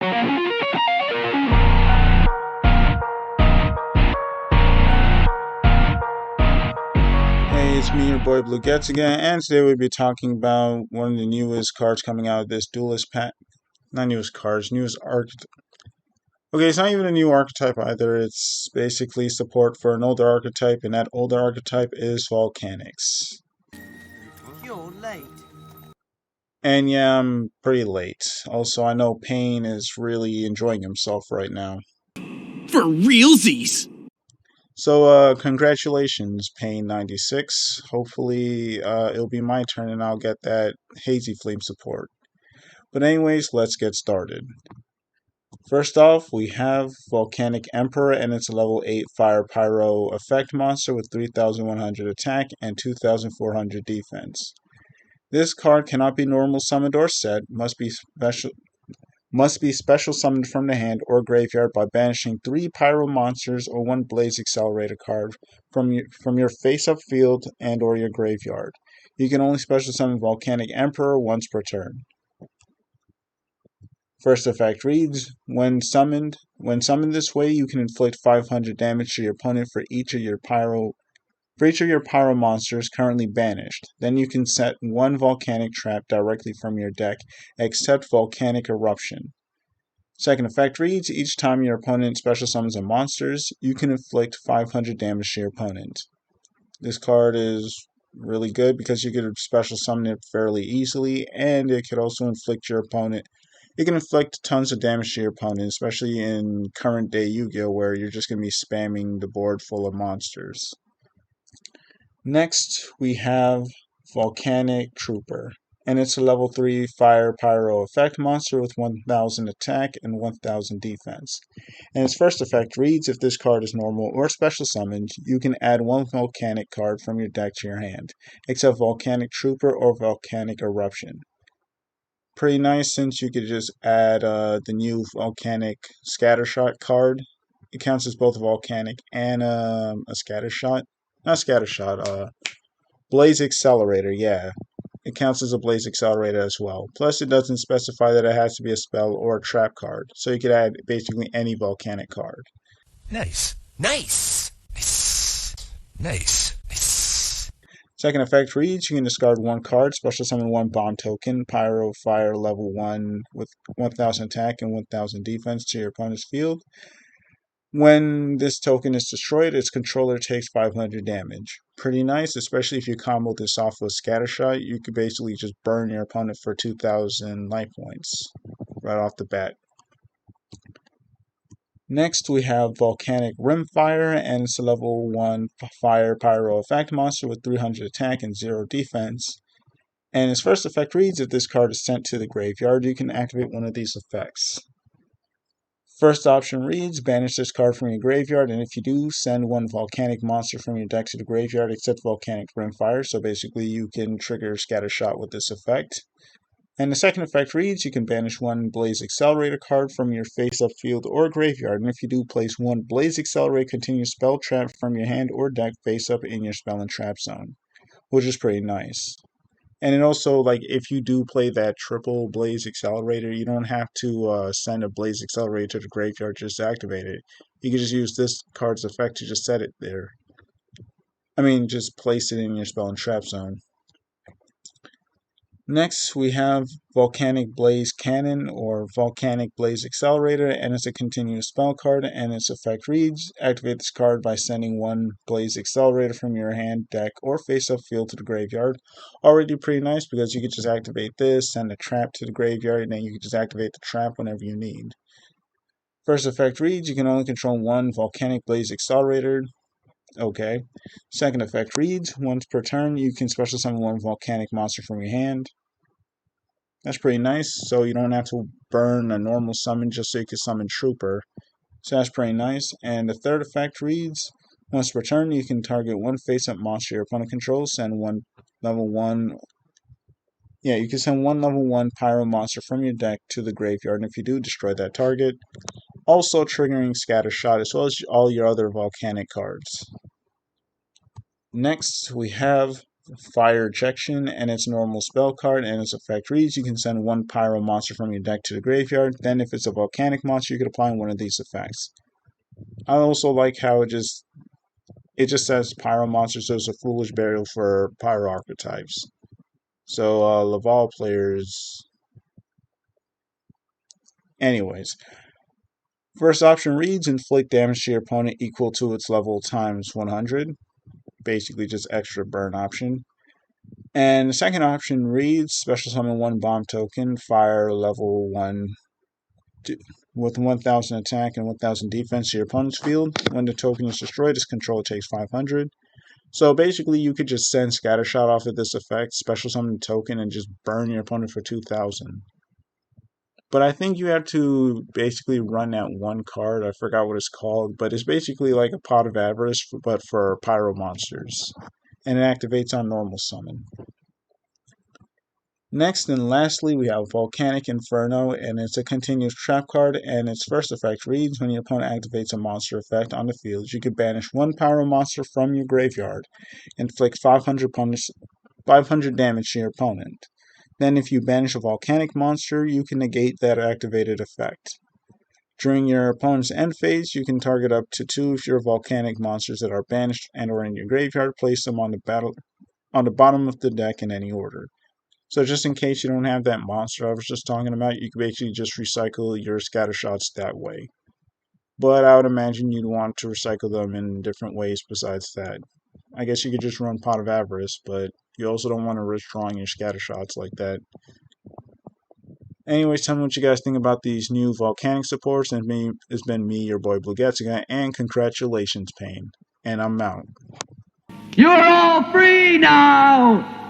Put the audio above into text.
Hey, it's me, your boy Blue Gets again, and today we'll be talking about one of the newest cards coming out of this duelist pack. Not newest cards, newest archetype. Okay, it's not even a new archetype either. It's basically support for an older archetype, and that older archetype is Volcanics. You're late. And yeah, I'm pretty late. Also, I know Payne is really enjoying himself right now. For realsies! So, congratulations, Payne96. Hopefully, it'll be my turn and I'll get that Hazy Flame support. But anyways, let's get started. First off, we have Volcanic Emperor, and it's a level 8 Fire Pyro effect monster with 3100 attack and 2400 defense. This card cannot be normal summoned or set, must be special summoned from the hand or graveyard by banishing 3 Pyro monsters or 1 Blaze Accelerator card from your face-up field and or your graveyard. You can only special summon Volcanic Emperor once per turn. First effect reads, when summoned this way, you can inflict 500 damage to your opponent for each of your pyro monsters currently banished. Then you can set 1 volcanic trap directly from your deck, except Volcanic Eruption. Second effect reads, each time your opponent special summons a monster, you can inflict 500 damage to your opponent. This card is really good because you could special summon it fairly easily, and it could also inflict your opponent. It can inflict tons of damage to your opponent, especially in current day Yu-Gi-Oh! Where you're just going to be spamming the board full of monsters. Next, we have Volcanic Trooper, and it's a level 3 Fire Pyro effect monster with 1000 attack and 1000 defense. And its first effect reads, if this card is normal or special summoned, you can add 1 Volcanic card from your deck to your hand, except Volcanic Trooper or Volcanic Eruption. Pretty nice since you could just add the new Volcanic Scattershot card. It counts as both a Volcanic and a Scattershot. Not Scattershot, Blaze Accelerator, yeah. It counts as a Blaze Accelerator as well. Plus, it doesn't specify that it has to be a spell or a trap card, so you could add basically any Volcanic card. Nice. Nice. Nice. Nice. Second effect reads, you can discard 1 card, special summon 1 bond token, Pyro Fire level 1 with 1000 attack and 1000 defense to your opponent's field. When this token is destroyed, its controller takes 500 damage. Pretty nice, especially if you combo this off with Scattershot. You could basically just burn your opponent for 2000 life points right off the bat. Next, we have Volcanic Rimfire, and it's a level 1 Fire Pyro effect monster with 300 attack and 0 defense. And its first effect reads, if this card is sent to the graveyard, you can activate one of these effects. First option reads, banish this card from your graveyard, and if you do, send 1 Volcanic monster from your deck to the graveyard except Volcanic Rimfire, so basically you can trigger Scattershot with this effect. And the second effect reads, you can banish 1 Blaze Accelerator card from your face-up field or graveyard, and if you do, place 1 Blaze Accelerate continuous spell trap from your hand or deck face-up in your spell and trap zone, which is pretty nice. And it also, like, if you do play that triple Blaze Accelerator, you don't have to send a Blaze Accelerator to the graveyard just to activate it. You can just use this card's effect to just set it there. Just place it in your spell and trap zone. Next, we have Volcanic Blaze Cannon or Volcanic Blaze Accelerator, and it's a continuous spell card, and its effect reads, activate this card by sending 1 Blaze Accelerator from your hand, deck, or face-up field to the graveyard. Already pretty nice because you could just activate this, send a trap to the graveyard, and then you can just activate the trap whenever you need. First effect reads, you can only control 1 Volcanic Blaze Accelerator. Okay. Second effect reads, once per turn, you can special summon 1 Volcanic monster from your hand. That's pretty nice, so you don't have to burn a normal summon just so you can summon Trooper. So that's pretty nice. And the third effect reads, once per turn, you can target 1 face-up monster your opponent controls, send 1 level 1... Yeah, you can send 1 level 1 Pyro monster from your deck to the graveyard, and if you do, destroy that target. Also triggering Scattershot, as well as all your other Volcanic cards. Next, we have Fire Ejection, and its normal spell card, and its effect reads, you can send one pyro monster from your deck to the graveyard. Then if it's a volcanic monster, you can apply one of these effects. I also like how it just says pyro monsters, so it's a foolish burial for pyro archetypes. So Laval players. Anyways, first option reads, inflict damage to your opponent equal to its level times 100. Basically just extra burn option. And the second option reads, special summon one bomb token, fire level 1 with 1000 attack and 1000 defense to your opponent's field. When the token is destroyed, its controller takes 500. So basically you could just send Scattershot off of this effect, special summon the token, and just burn your opponent for 2000. But I think you have to basically run that one card. I forgot what it's called, but it's basically like a Pot of Avarice, but for pyro monsters. And it activates on normal summon. Next and lastly, we have Volcanic Inferno, and it's a continuous trap card, and its first effect reads, when your opponent activates a monster effect on the field, you can banish one pyro monster from your graveyard, inflict 500 damage to your opponent. Then if you banish a volcanic monster, you can negate that activated effect. During your opponent's end phase, you can target up to 2 of your volcanic monsters that are banished and or in your graveyard, place them on the bottom of the deck in any order. So just in case you don't have that monster I was just talking about, you can basically just recycle your scatter shots that way. But I would imagine you'd want to recycle them in different ways besides that. I guess you could just run Pot of Avarice, but you also don't want to risk drawing your scatter shots like that. Anyways, tell me what you guys think about these new volcanic supports, and it's been me, your boy Blue Getziga, and congratulations, Pain. And I'm out. You're all free now!